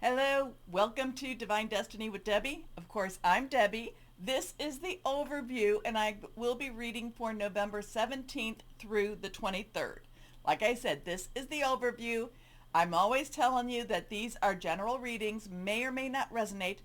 Hello, welcome to Divine Destiny with Debbie. Of course, I'm Debbie. This is the overview, and I will be reading for November 17th through the 23rd. Like I said, this is the overview. I'm always telling you that these are general readings, may or may not resonate.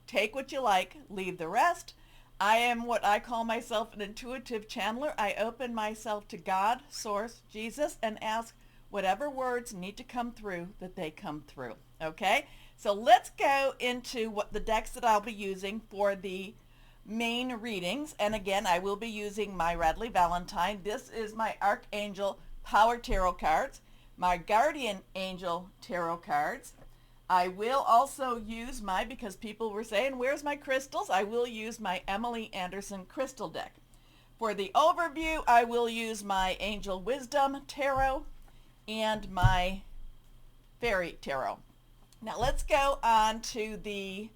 Take what you like, leave the rest. I am what I call myself an intuitive channeler. I open myself to God, Source, Jesus, and ask whatever words need to come through that they come through. Okay? So let's go into what the decks that I'll be using for the main readings. And again, I will be using my Radley Valentine. This is my Archangel Power Tarot cards, my Guardian Angel Tarot cards. I will also use because people were saying, where's my crystals? I will use my Emily Anderson crystal deck. For the overview, I will use my Angel Wisdom Tarot and my Fairy Tarot. Now let's go on to the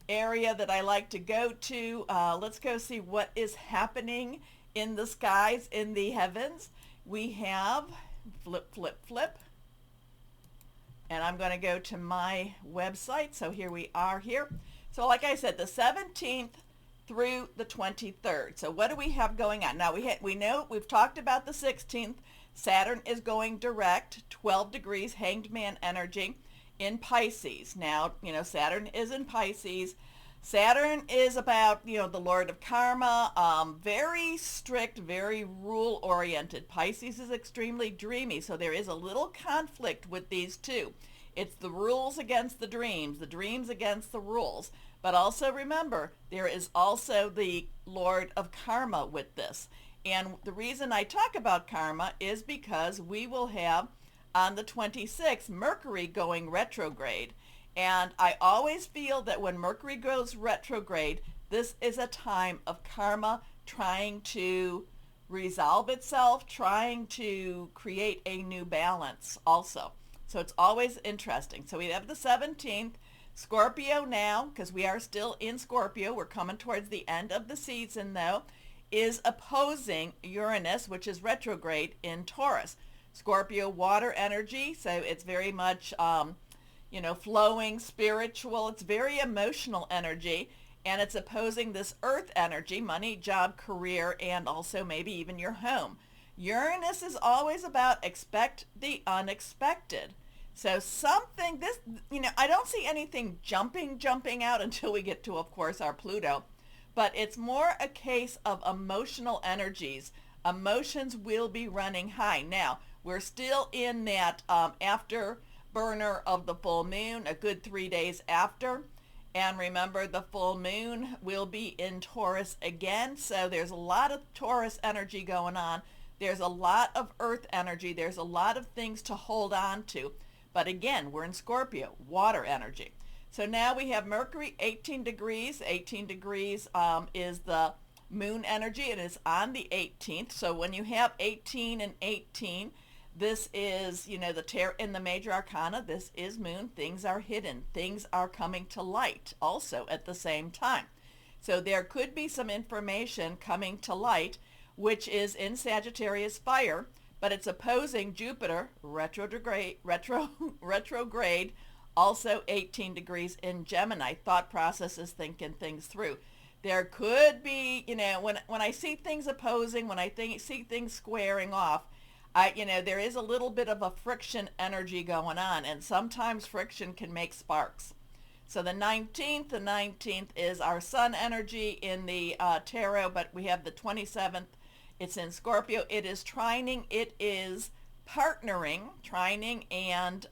area that I like to go to. Let's go see what is happening in the skies, in the heavens. We have flip, flip, flip. And I'm going to go to my website. So here we are here. So like I said, the 17th through the 23rd. So what do we have going on? Now we know we've talked about the 16th. Saturn is going direct, 12 degrees, Hanged Man energy in Pisces. Now, Saturn is in Pisces. Saturn is about, the Lord of Karma, very strict, very rule-oriented. Pisces is extremely dreamy, so there is a little conflict with these two. It's the rules against the dreams against the rules. But also remember, there is also the Lord of Karma with this. And the reason I talk about karma is because we will have on the 26th Mercury going retrograde. And I always feel that when Mercury goes retrograde, this is a time of karma trying to resolve itself, trying to create a new balance also. So it's always interesting. So we have the 17th, Scorpio now, because we are still in Scorpio. We're coming towards the end of the season though, is opposing Uranus, which is retrograde in Taurus. Scorpio water energy, so it's very much flowing, spiritual. It's very emotional energy, and it's opposing this earth energy, money, job, career, and also maybe even your home. Uranus is always about expect the unexpected. So something, I don't see anything jumping out until we get to, of course, our Pluto, but it's more a case of emotional energies. Emotions will be running high. Now, we're still in that afterburner of the full moon, a good 3 days after. And remember, the full moon will be in Taurus again. So there's a lot of Taurus energy going on. There's a lot of earth energy. There's a lot of things to hold on to. But again, we're in Scorpio, water energy. So now we have Mercury, 18 degrees. 18 degrees is the moon energy. It is on the 18th. So when you have 18 and 18, this is, in the major arcana, this is moon. Things are hidden. Things are coming to light also at the same time. So there could be some information coming to light, which is in Sagittarius fire, but it's opposing Jupiter, retrograde, also 18 degrees in Gemini. Thought process is thinking things through. There could be, when I see things opposing, when I see things squaring off, there is a little bit of a friction energy going on, and sometimes friction can make sparks. So the 19th is our sun energy in the tarot, but we have the 27th. It's in Scorpio. It is trining. It is partnering. Trining and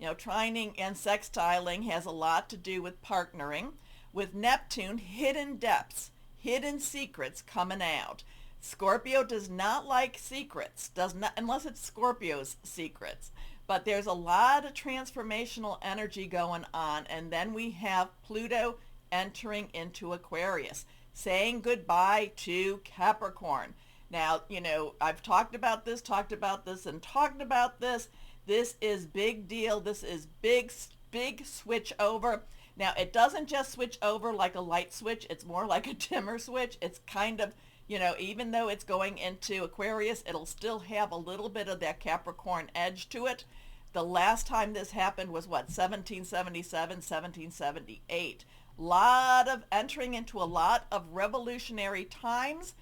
trining and sextiling has a lot to do with partnering. With Neptune, hidden depths, hidden secrets coming out. Scorpio does not like secrets, unless it's Scorpio's secrets. But there's a lot of transformational energy going on. And then we have Pluto entering into Aquarius, saying goodbye to Capricorn. Now, I've talked about this. This is big deal. This is big switch over. Now, it doesn't just switch over like a light switch. It's more like a dimmer switch. It's kind of, even though it's going into Aquarius, it'll still have a little bit of that Capricorn edge to it. The last time this happened was what, 1777, 1778. Lot of entering into a lot of revolutionary times,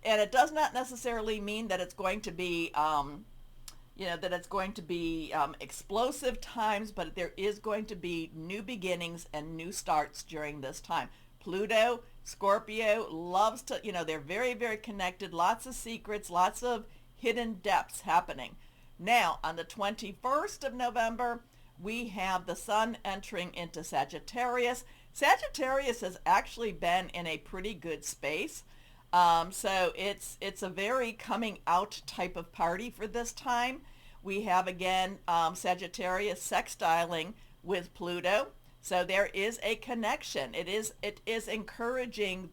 and it does not necessarily mean that it's going to be explosive times, but there is going to be new beginnings and new starts during this time. Pluto, Scorpio loves to, they're very, very connected, lots of secrets, lots of hidden depths happening. Now, on the 21st of November, we have the sun entering into Sagittarius. Sagittarius has actually been in a pretty good space. So it's a very coming out type of party for this time. We have again Sagittarius sextiling with Pluto. So there is a connection. It is encouraging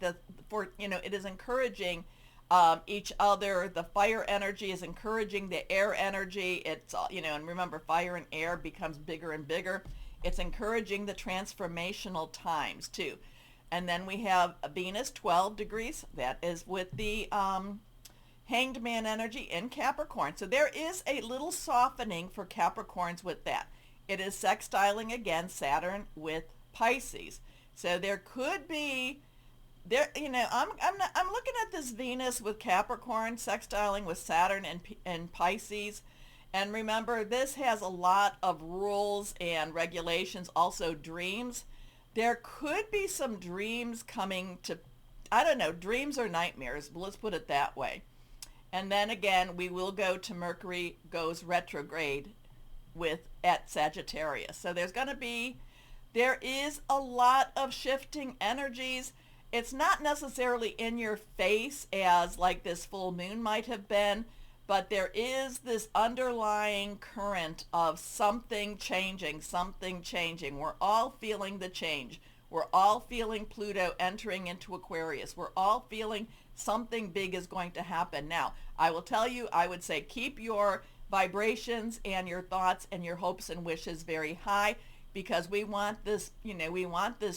each other. The fire energy is encouraging the air energy. It's and remember, fire and air becomes bigger and bigger. It's encouraging the transformational times too. And then we have Venus 12 degrees. That is with the Hanged Man energy in Capricorn. So there is a little softening for Capricorns with that. It is sextiling again Saturn with Pisces. So there could be I'm looking at this Venus with Capricorn sextiling with Saturn and Pisces. And remember, this has a lot of rules and regulations, also dreams. There could be some dreams coming to, I don't know, dreams or nightmares, but let's put it that way. And then again, we will go to Mercury goes retrograde at Sagittarius. So there is a lot of shifting energies. It's not necessarily in your face as like this full moon might have been, but there is this underlying current of something changing. We're all feeling the change. We're all feeling Pluto entering into Aquarius. We're all feeling something big is going to happen. Now, I will tell you, I would say keep your vibrations and your thoughts and your hopes and wishes very high, because we want this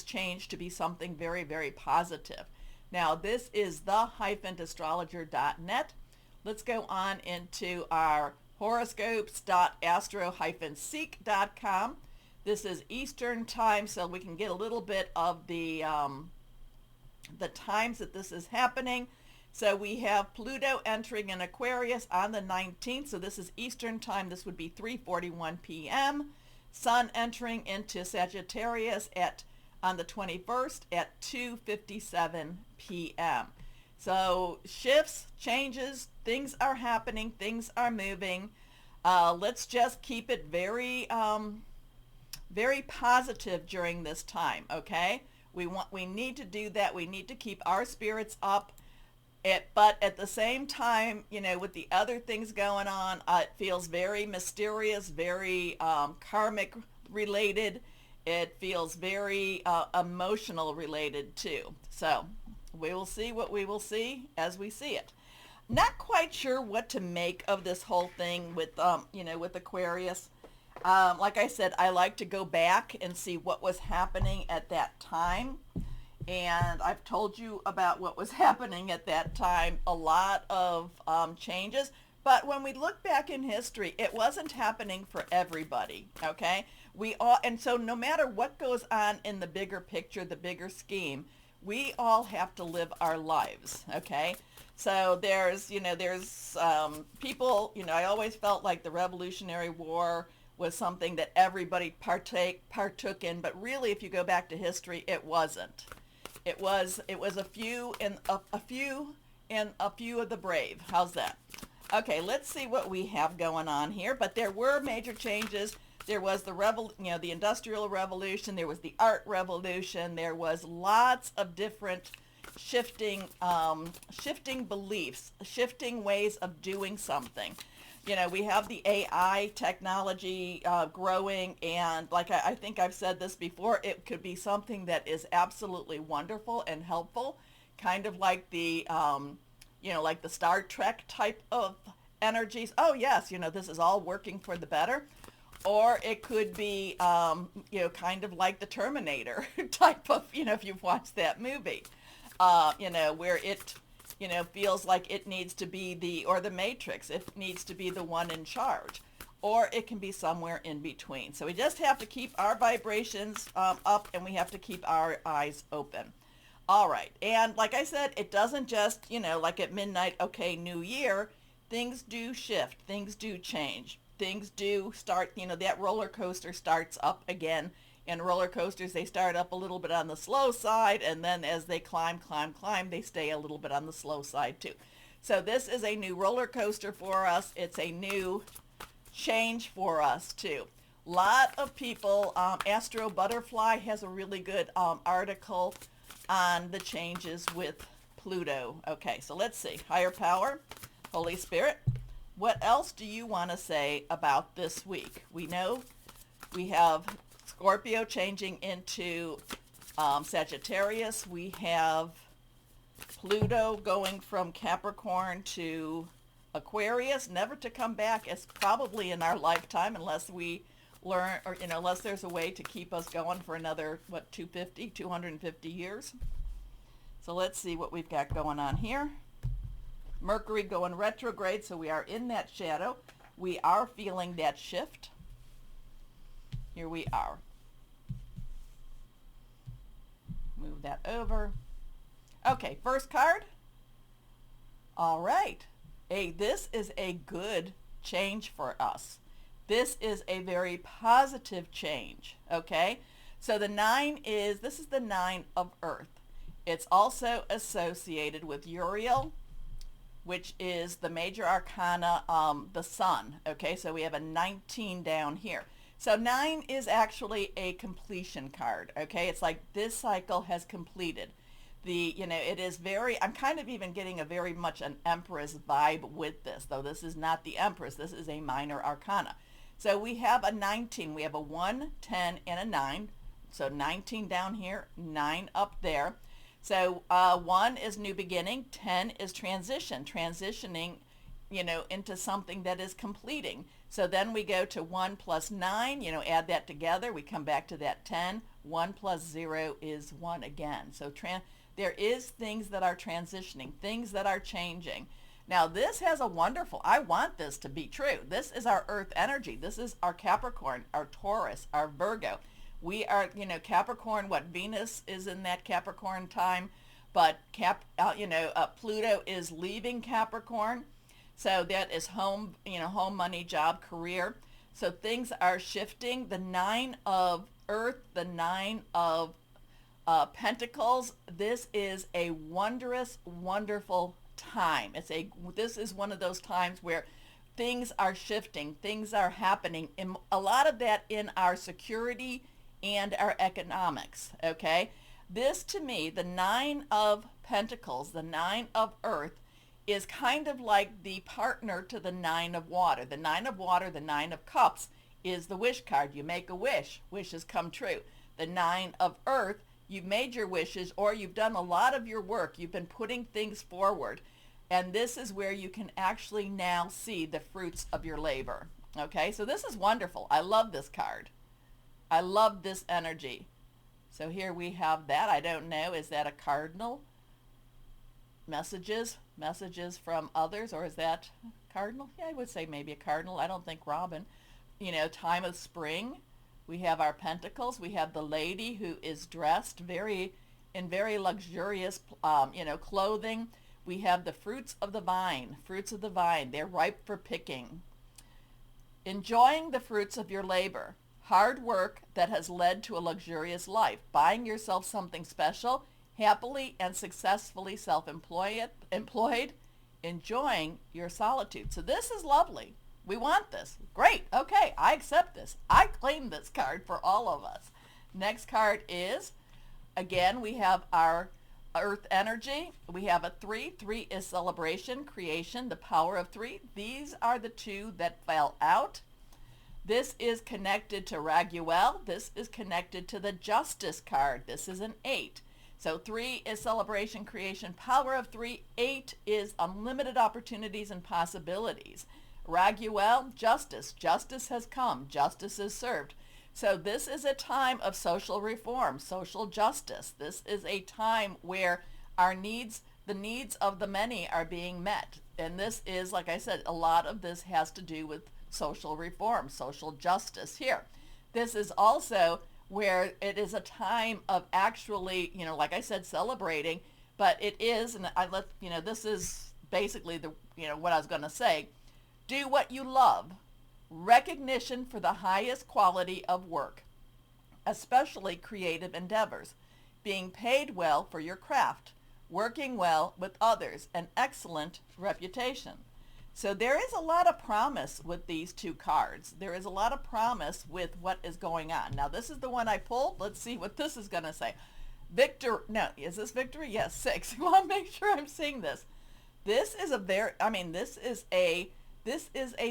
change to be something very, very positive. Now, this is the-astrologer.net. Let's go on into our horoscopes.astro-seek.com. This is Eastern time, so we can get a little bit of the times that this is happening. So we have Pluto entering in Aquarius on the 19th. So this is Eastern time. This would be 3:41 p.m. Sun entering into Sagittarius on the 21st at 2:57 p.m. So shifts, changes, things are happening, things are moving. Let's just keep it very, very positive during this time, okay? We need to do that. We need to keep our spirits up. But at the same time, with the other things going on, it feels very mysterious, very karmic related. It feels very emotional related too. So we will see what we will see as we see it. Not quite sure what to make of this whole thing with Aquarius. Like I said, I like to go back and see what was happening at that time. And I've told you about what was happening at that time, a lot of changes. But when we look back in history, it wasn't happening for everybody, okay? And so no matter what goes on in the bigger picture, the bigger scheme, we all have to live our lives, okay? So there's people, I always felt like the Revolutionary War was something that everybody partook in, but really, if you go back to history, it wasn't. It was a few and a few of the brave. How's that? Okay, let's see what we have going on here. But there were major changes. There was the Industrial Revolution. There was the Art Revolution. There was lots of different shifting beliefs, shifting ways of doing something. We have the AI technology growing, and like I think I've said this before, it could be something that is absolutely wonderful and helpful, kind of like the like the Star Trek type of energies. Oh yes, this is all working for the better. Or it could be kind of like the Terminator type of, if you've watched that movie, where it feels like it needs to be or the Matrix, it needs to be the one in charge. or it can be somewhere in between. So we just have to keep our vibrations up, and we have to keep our eyes open. All right. And like I said, it doesn't just, like at midnight, okay, new year, things do shift, things do change. Things do start, that roller coaster starts up again. And roller coasters, they start up a little bit on the slow side, and then as they climb, they stay a little bit on the slow side too. So this is a new roller coaster for us. It's a new change for us too. Lot of people, Astro Butterfly has a really good article on the changes with Pluto. Okay, so let's see. Higher power, Holy Spirit, what else do you want to say about this week? We know we have Scorpio changing into Sagittarius. We have Pluto going from Capricorn to Aquarius, never to come back as probably in our lifetime unless we learn, or unless there's a way to keep us going for another 250 years. So let's see what we've got going on here. Mercury going retrograde, so we are in that shadow. We are feeling that shift. Here we are. Move that over. Okay, first card. All right. This is a good change for us. This is a very positive change, okay? So this is the 9 of Earth. It's also associated with Uriel, which is the major arcana, the sun, okay? So we have a 19 down here. So 9 is actually a completion card, okay? It's like this cycle has completed. It is I'm kind of even getting a very much an Empress vibe with this, though this is not the Empress. This is a minor arcana. So we have a 19. We have a 1, 10, and a 9. So 19 down here, 9 up there. So 1 is new beginning, 10 is transitioning, into something that is completing. So then we go to 1 plus 9, add that together. We come back to that 10. 1 plus 0 is 1 again. So there is things that are transitioning, things that are changing. Now this has a wonderful, I want this to be true. This is our Earth energy. This is our Capricorn, our Taurus, our Virgo. We are, Capricorn, Venus is in that Capricorn time, but Pluto is leaving Capricorn. So that is home, home, money, job, career. So things are shifting. The 9 of Earth, the 9 of Pentacles, this is a wondrous, wonderful time. This is one of those times where things are shifting, things are happening, and a lot of that in our security and our economics, okay? This to me, the 9 of Pentacles, the 9 of Earth, is kind of like the partner to the 9 of Water. The 9 of Water, the 9 of Cups, is the wish card. You make a wish, wishes come true. The 9 of Earth, you've made your wishes, or you've done a lot of your work. You've been putting things forward. And this is where you can actually now see the fruits of your labor. Okay, so this is wonderful. I love this card. I love this energy. So here we have that. I don't know, is that a cardinal? Messages from others, or is that cardinal? Yeah, I would say maybe a cardinal. I don't think Robin. Time of spring. We have our pentacles. We have the lady who is dressed in very luxurious, clothing. We have the fruits of the vine. Fruits of the vine. They're ripe for picking. Enjoying the fruits of your labor. Hard work that has led to a luxurious life. Buying yourself something special. Happily and successfully self-employed. Enjoying your solitude. So this is lovely. We want this. Great. Okay, I accept this. I claim this card for all of us. Next card is, again, we have our Earth energy. We have a 3. 3 is celebration, creation, the power of 3. These are the 2 that fell out. This is connected to Raguel. This is connected to the Justice card. This is an 8. So 3 is celebration, creation, power of 3. 8 is unlimited opportunities and possibilities. Raguel, justice. Justice has come. Justice is served. So this is a time of social reform, social justice. This is a time where the needs of the many are being met. And this is, like I said, a lot of this has to do with social reform, social justice here. This is also where it is a time of actually, like I said, celebrating, but it is, and this is basically what I was going to say. Do what you love. Recognition for the highest quality of work, especially creative endeavors. Being paid well for your craft. Working well with others. An excellent reputation. So there is a lot of promise with these two cards. There is a lot of promise with what is going on. Now this is the one I pulled. Let's see what this is going to say. Is this victory? Yes, 6. I want to make sure I'm seeing this. This is a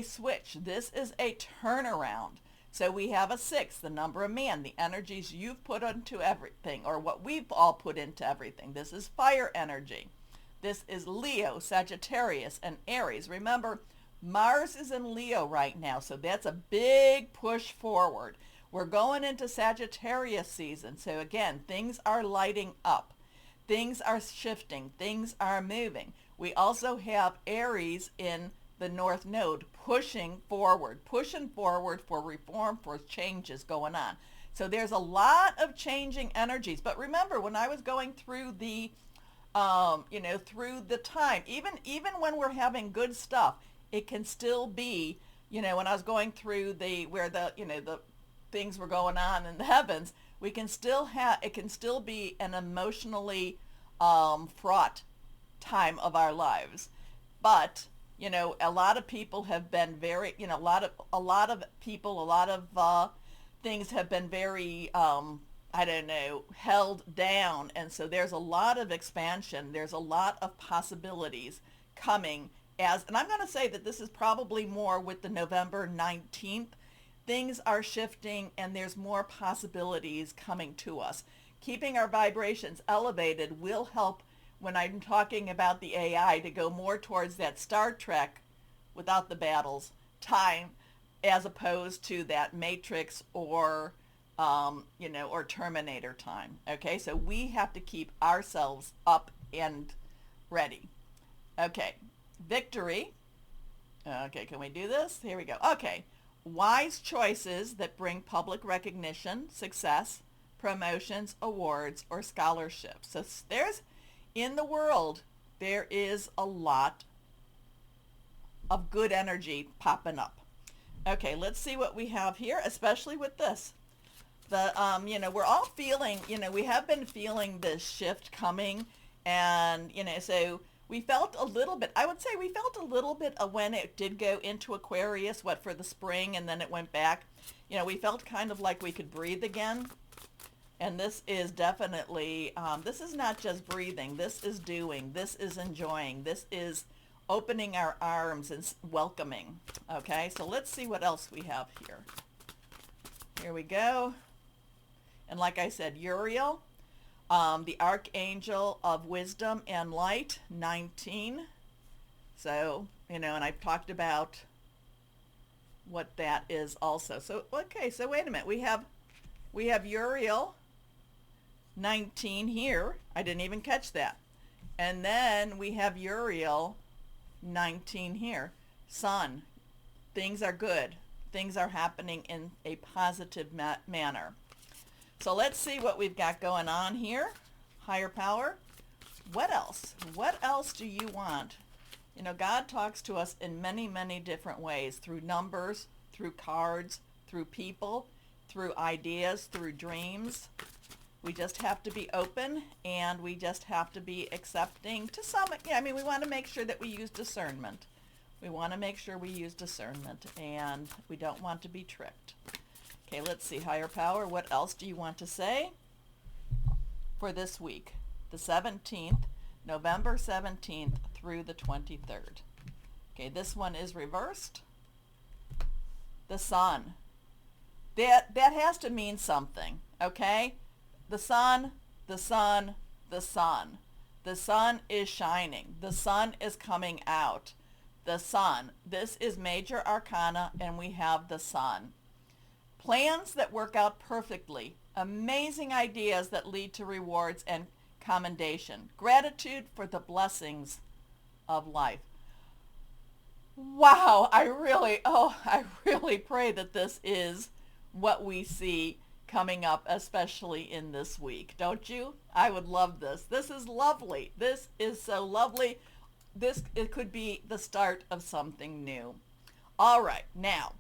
switch. This is a turnaround. So we have a 6, the number of man, the energies you've put into everything, or what we've all put into everything. This is fire energy. This is Leo, Sagittarius, and Aries. Remember, Mars is in Leo right now, so that's a big push forward. We're going into Sagittarius season, so again, things are lighting up. Things are shifting. Things are moving. We also have Aries in the North Node pushing forward for reform, for changes going on. So there's a lot of changing energies. But remember, when I was going through the through the time, even when we're having good stuff, it can still be, when I was going through where the things were going on in the heavens, it can still be an emotionally fraught time of our lives. But a lot of people have been very, a lot of things have been very, held down. And so there's a lot of expansion. There's a lot of possibilities coming and I'm going to say that this is probably more with the November 19th. Things are shifting and there's more possibilities coming to us. Keeping our vibrations elevated will help when I'm talking about the AI to go more towards that Star Trek without the battles time, as opposed to that Matrix or Terminator time. Okay, so we have to keep ourselves up and ready. Okay, victory. Okay, can we do this? Here we go. Okay, wise choices that bring public recognition, success, promotions, awards, or scholarships. So in the world, there is a lot of good energy popping up. Okay, let's see what we have here, especially with this. We're all feeling, we have been feeling this shift coming, and, so we felt a little bit, I would say we felt a little bit of when it did go into Aquarius, for the spring, and then it went back. We felt kind of like we could breathe again. And this is definitely, this is not just breathing. This is doing. This is enjoying. This is opening our arms and welcoming. Okay, so let's see what else we have here. Here we go. And like I said, Uriel, the Archangel of Wisdom and Light, 19. So, and I've talked about what that is also. So, okay, so wait a minute. We have Uriel, 19 here. I didn't even catch that. And then we have Uriel, 19 here. Sun. Things are good. Things are happening in a positive manner. So let's see what we've got going on here. Higher power. What else? What else do you want? God talks to us in many, many different ways, through numbers, through cards, through people, through ideas, through dreams. We just have to be open, and we just have to be accepting to some, we want to make sure that we use discernment. We want to make sure we use discernment, and we don't want to be tricked. Okay, let's see, higher power, what else do you want to say for this week? The 17th, November 17th through the 23rd. Okay, this one is reversed. The sun. That has to mean something, okay? The sun, the sun, the sun. The sun is shining. The sun is coming out. The sun. This is major arcana, and we have the sun. Plans that work out perfectly. Amazing ideas that lead to rewards and commendation. Gratitude for the blessings of life. Wow, I really pray that this is what we see coming up, especially in this week. Don't you? I would love this. This is lovely. This is so lovely. It could be the start of something new. All right, now,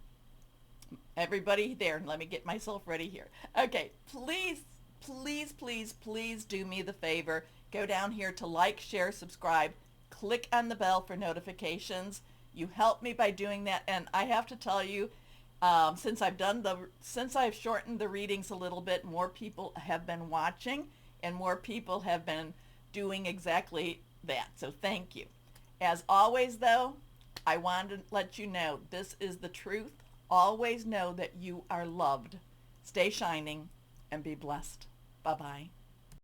everybody there, let me get myself ready here. Okay, please, please, please, please do me the favor. Go down here to like, share, subscribe. Click on the bell for notifications. You help me by doing that, and I have to tell you, since I've shortened the readings a little bit, more people have been watching, and more people have been doing exactly that. So thank you. As always, though, I want to let you know this is the truth. Always know that you are loved. Stay shining and be blessed. Bye-bye.